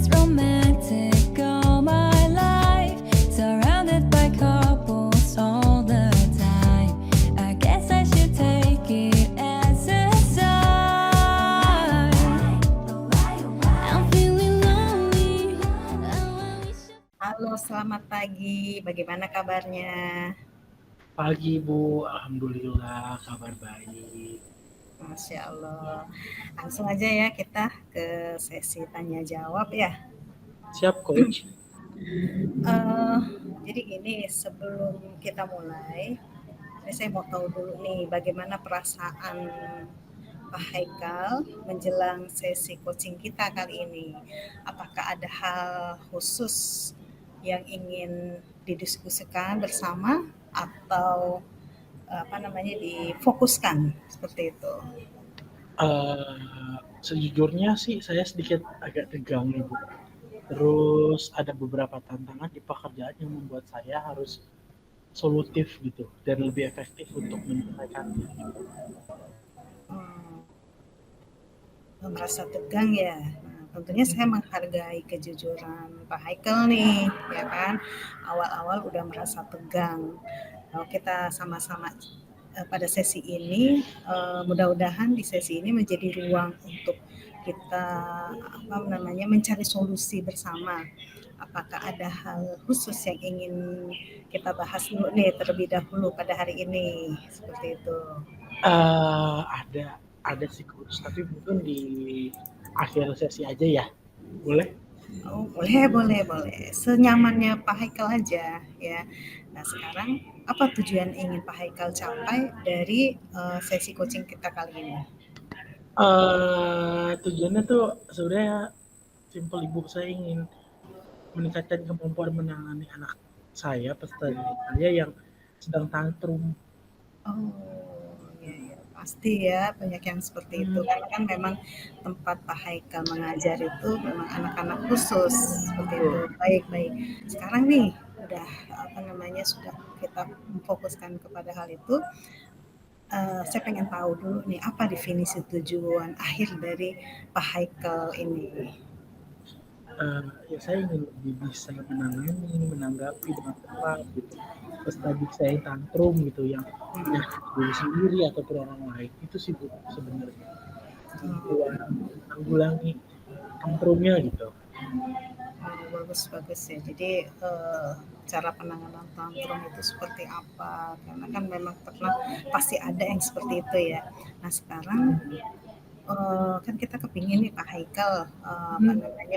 it's romantic all my life, surrounded by couples all the time. I guess I should take it as a sign. I'm feeling lonely. Halo, selamat pagi. Bagaimana kabarnya? Pagi Bu, alhamdulillah kabar baik. Masya Allah. Langsung aja ya kita ke sesi tanya jawab ya. Siap Coach? Eh, jadi gini, sebelum kita mulai, saya mau tahu dulu nih bagaimana perasaan Pak Haikal menjelang sesi coaching kita kali ini. Apakah ada hal khusus yang ingin didiskusikan bersama atau difokuskan seperti itu? Sejujurnya sih saya sedikit agak tegang nih Bu. Terus ada beberapa tantangan di pekerjaan yang membuat saya harus solutif gitu dan lebih efektif untuk menyelesaikannya. Merasa tegang ya. Nah, tentunya saya menghargai kejujuran Pak Haikal nih, ya kan. Awal-awal udah merasa tegang. Kalau kita sama-sama pada sesi ini, mudah-mudahan di sesi ini menjadi ruang untuk kita mencari solusi bersama. Apakah ada hal khusus yang ingin kita bahas dulu nih terlebih dahulu pada hari ini, seperti itu. Ada sih Coach, tapi mungkin di akhir sesi aja ya, boleh? Oh, boleh. Senyamannya Pak Haikal aja ya. Nah, sekarang apa tujuan ingin Pak Haikal capai dari sesi coaching kita kali ini? Tujuannya tuh sebenarnya simpel Ibu, saya ingin meningkatkan kemampuan menangani anak saya, peserta didik saya yang sedang tantrum. Oh, ya, pasti ya banyak yang seperti itu. Karena kan memang tempat Pak Haikal mengajar itu memang anak-anak khusus seperti itu. Baik. Sekarang nih udah sudah kita fokuskan kepada hal itu. Saya pengen tahu dulu nih apa definisi tujuan akhir dari Pak Haikal ini. Ya saya ingin lebih bisa menanggapi dengan tepat gitu. Peserta didik saya yang tantrum gitu, yang diri sendiri ataupun orang lain, itu sih Bu sebenarnya. Buat menanggulangi tantrumnya gitu. Bagus ya. Jadi cara penanganan tantrum itu seperti apa? Karena kan memang pasti ada yang seperti itu ya. Nah sekarang kan kita kepingin nih Pak Haikal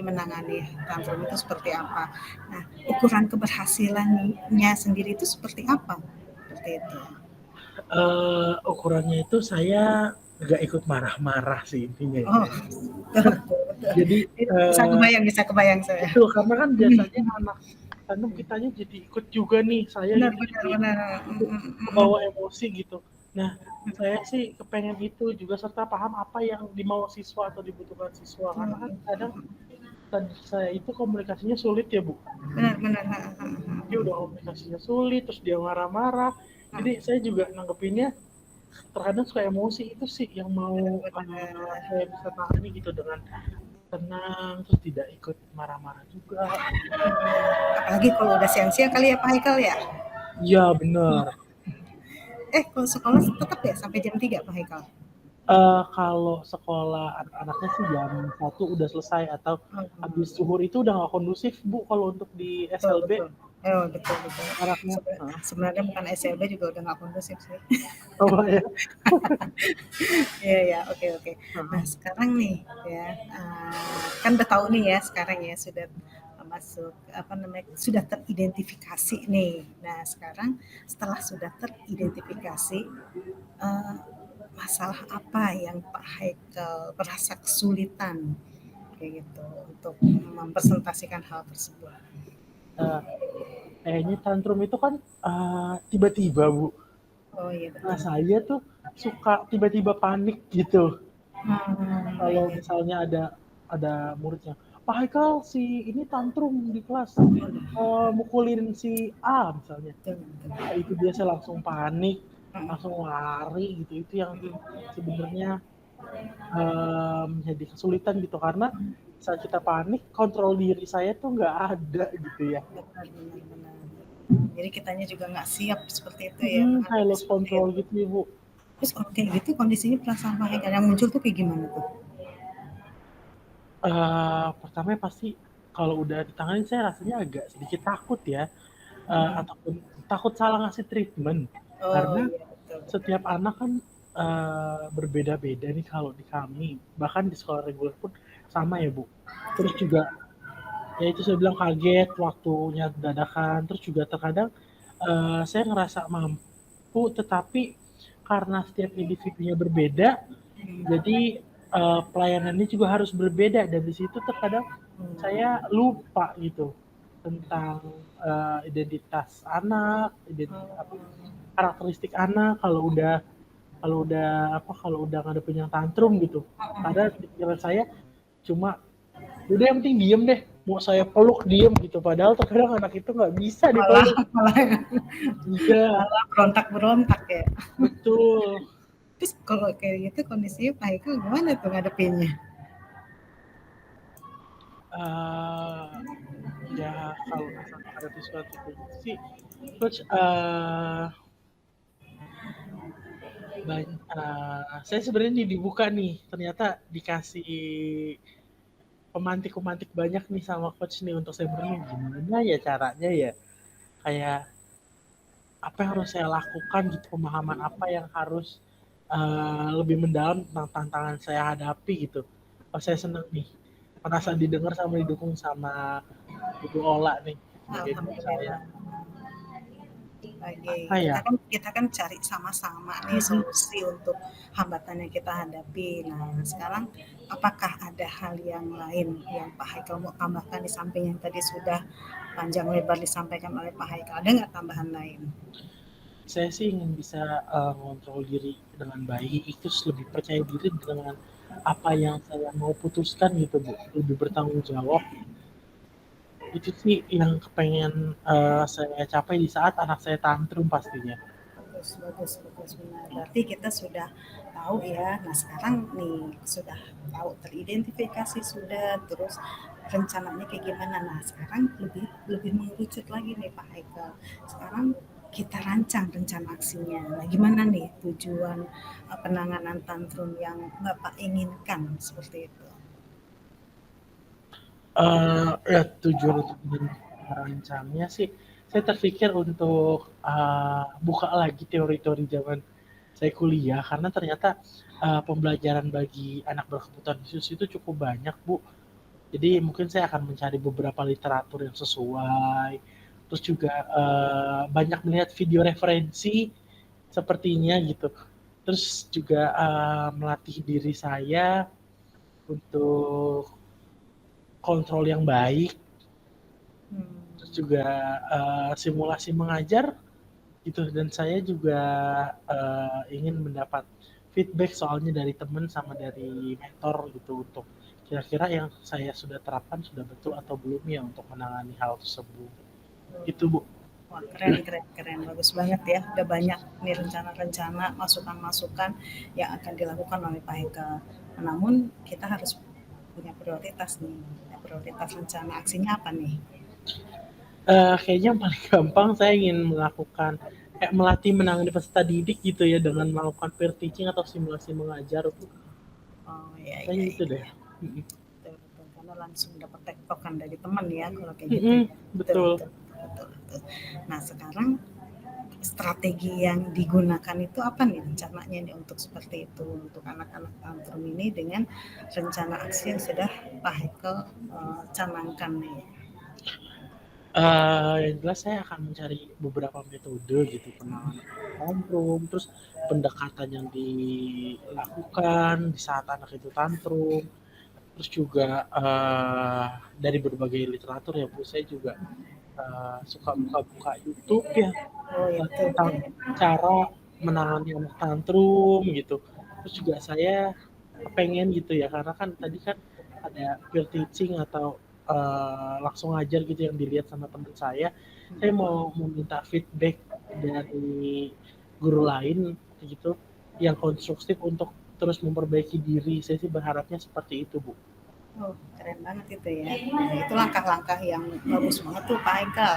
menangani tantrum itu seperti apa. Nah ukuran keberhasilannya sendiri itu seperti apa? Seperti itu. Ukurannya itu saya nggak ikut marah-marah sih intinya. Oh, betul. Jadi bisa kebayang saya. Itu karena kan biasanya anak tandem kitanya jadi ikut juga nih, saya Benar. membawa emosi gitu. Nah, saya sih kepengen itu juga serta paham apa yang dimau siswa atau dibutuhkan siswa, karena kan kadang saya itu komunikasinya sulit ya Bu. Benar. Dia udah komunikasinya sulit, terus dia marah-marah. Jadi saya juga nanggepinnya terkadang suka emosi, itu sih yang mau saya bisa tangani gitu dengan tenang, terus tidak ikut marah-marah juga. Apalagi kalau udah siang-siang kali ya Pak Haikal ya? Iya benar. Kalau sekolah tetap ya sampai jam 3 Pak Haikal? Kalau sekolah anak-anaknya sih jam 1 udah selesai, atau habis zuhur itu udah nggak kondusif Bu kalau untuk di SLB. Betul. Sebenarnya bukan SLB juga udah nggak kondusif sih. Oh ya. Iya, oke. Nah sekarang nih ya, kan udah tahu nih ya sekarang ya sudah masuk sudah teridentifikasi nih. Nah sekarang setelah sudah teridentifikasi, masalah apa yang Pak Haikal merasa kesulitan kayak gitu untuk mempresentasikan hal tersebut? Kayaknya tantrum itu kan tiba-tiba Bu. Oh iya betul. Nah saya tuh suka tiba-tiba panik gitu. Kalau misalnya ada muridnya, Pak Haikal si ini tantrum di kelas, mukulin si A misalnya. Nah, itu biasa langsung panik, langsung lari gitu. Itu yang sebenarnya jadi kesulitan gitu karena saat kita panik kontrol diri saya tuh nggak ada gitu ya. Benar, benar, benar. Jadi kitanya juga nggak siap seperti itu ya Kayak menghadapi lost seperti control itu. gitu ibu. Terus kalau kayak gitu kondisinya perasaan Pak Haikal yang muncul tuh kayak gimana tuh? Pertama pasti kalau udah ditangani saya rasanya agak sedikit takut ya, ataupun takut salah ngasih treatment. Oh Karena iya, betul, betul. setiap anak kan, berbeda-beda nih kalau di kami, bahkan di sekolah reguler pun sama ya, Bu. Terus juga ya itu saya bilang kaget waktunya dadakan, terus juga terkadang, saya ngerasa mampu tetapi karena setiap individunya berbeda, jadi pelayanannya juga harus berbeda dan di situ terkadang saya lupa gitu tentang identitas anak, karakteristik anak kalau udah ngadepin yang tantrum gitu. Karena pikiran saya cuma udah yang penting diem deh, mau saya peluk diem gitu. Padahal terkadang anak itu nggak bisa Malah dipeluk. malah Iya, malah berontak-berontak ya. betul. Terus kalau kayak gitu kondisinya Pak Haikal gimana tuh ngadepinnya? Eh, ya kalau misalnya ada suatu kondisi, coach saya sebenarnya dibuka nih, ternyata dikasih pemantik-pemantik banyak nih sama coach nih untuk saya berenang gimana ya caranya ya, kayak apa yang harus saya lakukan gitu, pemahaman apa yang harus lebih mendalam tentang tantangan saya hadapi gitu. Oh, saya senang nih merasa didengar sama didukung sama Ibu Ola nih sebagai guru saya. Alhamdulillah. Lagi Apa ya? kita kan cari sama-sama nih solusi untuk hambatan yang kita hadapi. Nah, sekarang apakah ada hal yang lain yang Pak Haikal mau tambahkan di samping yang tadi sudah panjang lebar disampaikan oleh Pak Haikal? Ada nggak tambahan lain? Saya sih ingin bisa mengontrol diri dengan baik, terus lebih percaya diri dengan apa yang saya mau putuskan gitu Bu, lebih bertanggung jawab. Itu sih yang kepengen saya capai di saat anak saya tantrum pastinya. Bagus, bagus, bagus, benar. Berarti kita sudah tahu ya. Nah, sekarang nih sudah tahu teridentifikasi sudah, terus rencananya kayak gimana. Nah, sekarang lebih lebih mengerucut lagi nih Pak Haikal. Sekarang kita rancang rencana aksinya. Nah, gimana nih tujuan penanganan tantrum yang Bapak inginkan seperti itu? Ya tujuan untuk merancangnya sih, saya terpikir untuk buka lagi teori-teori zaman saya kuliah karena ternyata pembelajaran bagi anak berkebutuhan khusus itu cukup banyak Bu. Jadi mungkin saya akan mencari beberapa literatur yang sesuai, terus juga banyak melihat video referensi sepertinya gitu. Terus juga melatih diri saya untuk kontrol yang baik, terus juga simulasi mengajar gitu. Dan saya juga ingin mendapat feedback soalnya dari teman sama dari mentor gitu untuk kira-kira yang saya sudah terapkan sudah betul atau belum ya untuk menangani hal tersebut. Itu Bu. Wah, keren, keren, keren. Bagus banget ya. Udah banyak nih rencana-rencana, masukan-masukan yang akan dilakukan oleh Pak Haikal. Namun kita harus punya prioritas nih. Nah, prioritas rencana aksinya apa nih? Kayaknya yang paling gampang saya ingin melakukan kayak melatih menangani peserta didik gitu ya dengan melakukan peer teaching atau simulasi mengajar Bu. Oh iya, iya, Kayaknya itu iya. deh. Betul, betul. Karena langsung dapat tektokan dari teman ya kalau kayak gitu ya. Betul, Betul. betul, betul, betul. Nah, sekarang strategi yang digunakan itu apa nih rencananya nih untuk seperti itu untuk anak-anak tantrum ini dengan rencana aksi yang sudah Pak Haikal canangkan nih. Yang jelas saya akan mencari beberapa metode gitu penanganan tantrum, terus pendekatan yang dilakukan di saat anak itu tantrum, terus juga dari berbagai literatur ya Bu, saya juga suka buka-buka YouTube ya Oh ya, betul, tentang betul. cara menangani anak tantrum gitu. Terus juga saya pengen gitu ya karena kan tadi kan ada peer teaching atau langsung ngajar gitu yang dilihat sama teman saya mau meminta feedback dari guru lain gitu yang konstruktif untuk terus memperbaiki diri. Saya sih berharapnya seperti itu, Bu. Oh, keren banget itu ya. Nah, itu langkah-langkah yang bagus banget tuh Pak Haikal.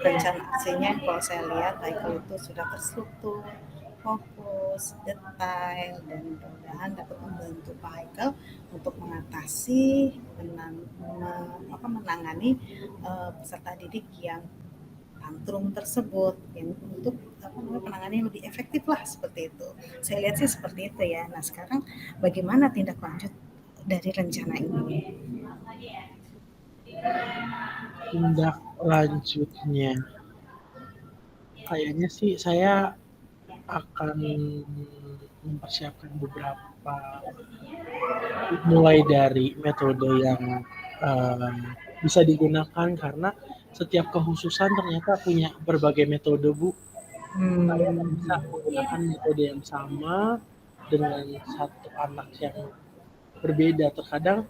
Rencana aksinya kalau saya lihat Pak Haikal itu sudah terstruktur, fokus, detail, dan mudah-mudahan dapat membantu Pak Haikal untuk mengatasi, menangani peserta didik yang tantrum tersebut yang untuk penanganan yang lebih efektif lah seperti itu. Saya lihat sih seperti itu ya. Nah sekarang bagaimana tindak lanjut dari rencana ini? Tindak lanjutnya, kayaknya sih saya akan mempersiapkan beberapa, mulai dari metode yang bisa digunakan karena setiap kekhususan ternyata punya berbagai metode, Bu. Saya nggak bisa menggunakan metode yang sama dengan satu anak yang berbeda. Terkadang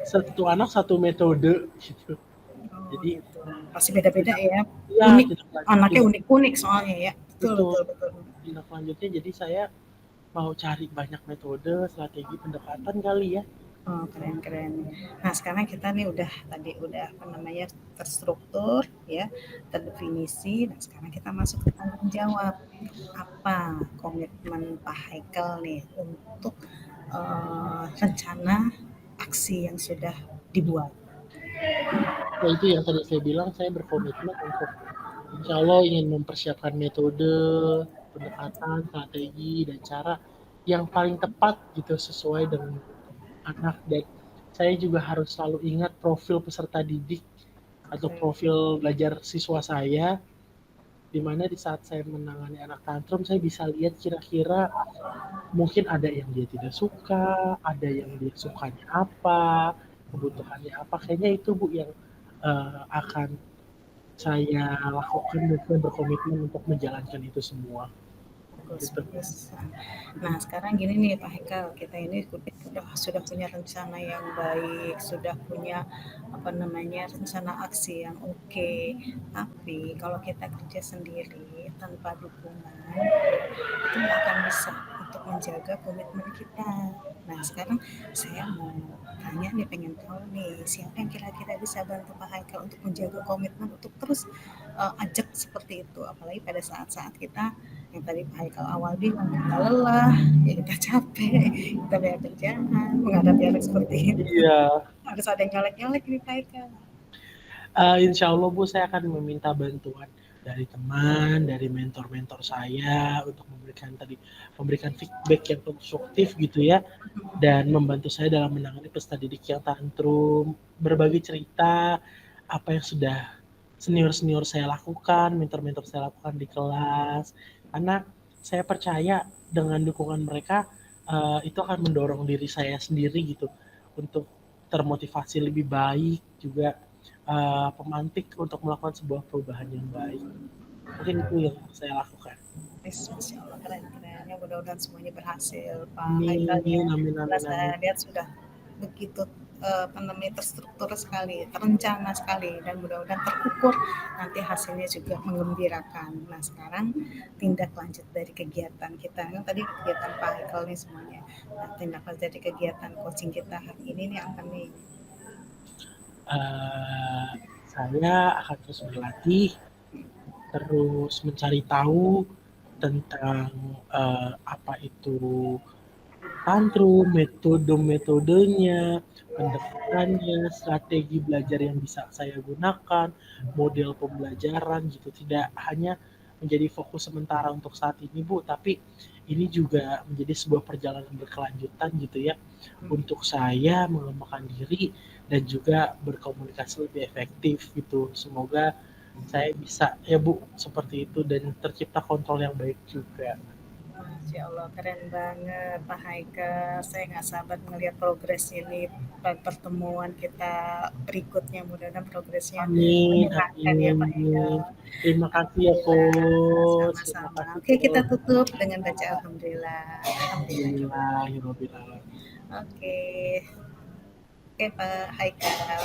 satu anak satu metode gitu. Oh, Jadi gitu. Pasti beda-beda ya. ya Unik, tindak anaknya lanjut unik-unik soalnya ya. Betul, betul, betul, betul. tindak lanjutnya jadi saya mau cari banyak metode, strategi pendekatan kali ya. Oh, keren-keren. Nah, sekarang kita nih udah terstruktur ya, terdefinisi. Nah, sekarang kita masuk ke tanggung jawab. Apa komitmen Pak Haikal nih untuk rencana aksi yang sudah dibuat? Ya itu yang tadi saya bilang, saya berkomitmen untuk insya Allah ingin mempersiapkan metode, pendekatan, strategi, dan cara yang paling tepat gitu sesuai dengan anak. Dan saya juga harus selalu ingat profil peserta didik atau profil belajar siswa saya, di mana di saat saya menangani anak tantrum saya bisa lihat kira-kira mungkin ada yang dia tidak suka, ada yang dia sukanya apa, kebutuhannya apa. Kayaknya itu Bu yang akan saya lakukan dan saya berkomitmen untuk menjalankan itu semua. Bagus, Gitu. bagus. Nah, sekarang gini nih Pak Haikal, kita ini sudah punya rencana yang baik, sudah punya rencana aksi yang oke. Tapi kalau kita kerja sendiri tanpa dukungan, itu nggak akan bisa untuk menjaga komitmen kita. Nah, sekarang saya mau tanya nih, pengen tahu nih, siapa yang kira-kira bisa bantu Pak Haikal untuk menjaga komitmen untuk terus ajak seperti itu, apalagi pada saat-saat kita yang tadi Pak Haikal awal bilang kita lelah, ya kita capek, kita banyak kerjaan menghadapi anak seperti itu. Iya, Harus ada yang nyalek-nyalek nih Pak Haikal. insya Allah Bu saya akan meminta bantuan dari teman, dari mentor-mentor saya untuk memberikan feedback yang konstruktif gitu ya, dan membantu saya dalam menangani peserta didik yang tantrum, berbagi cerita apa yang sudah senior-senior saya lakukan, mentor-mentor saya lakukan di kelas, karena saya percaya dengan dukungan mereka itu akan mendorong diri saya sendiri gitu untuk termotivasi lebih baik, juga pemantik untuk melakukan sebuah perubahan yang baik. Mungkin itu yang saya lakukan. Masya Allah, keren-keren. Ya, mudah-mudahan semuanya berhasil Pak Haikal ya. Amin, amin, Karena amin, saya amin. lihat sudah begitu terstruktur sekali, terencana sekali, dan mudah-mudahan terukur, nanti hasilnya juga menggembirakan. Nah sekarang tindak lanjut dari kegiatan kita, kan tadi kegiatan Pak Haikal nih semuanya. Nah, tindak lanjut dari kegiatan coaching kita hari ini nih apa nih? Eh, saya akan terus berlatih, terus mencari tahu tentang apa itu tantrum, metode-metodenya, pendekatannya, strategi belajar yang bisa saya gunakan, model pembelajaran gitu. Tidak hanya menjadi fokus sementara untuk saat ini Bu, tapi ini juga menjadi sebuah perjalanan berkelanjutan gitu ya, untuk saya mengembangkan diri dan juga berkomunikasi lebih efektif gitu. Semoga saya bisa ya Bu seperti itu dan tercipta kontrol yang baik juga. Masya Allah, keren banget Pak Haikal. Saya nggak sabar melihat progresnya nih pertemuan kita berikutnya. Mudah-mudahan progresnya Amin, menyenangkan ya Pak amin. Haikal. Terima kasih ya Alhamdulillah, Coach. Terima sama-sama. kasih Oke, kita Coach. tutup dengan baca Alhamdulillah. Alhamdulillah. Alhamdulillahirobbilalamin. Oke, oke Pak Haikal.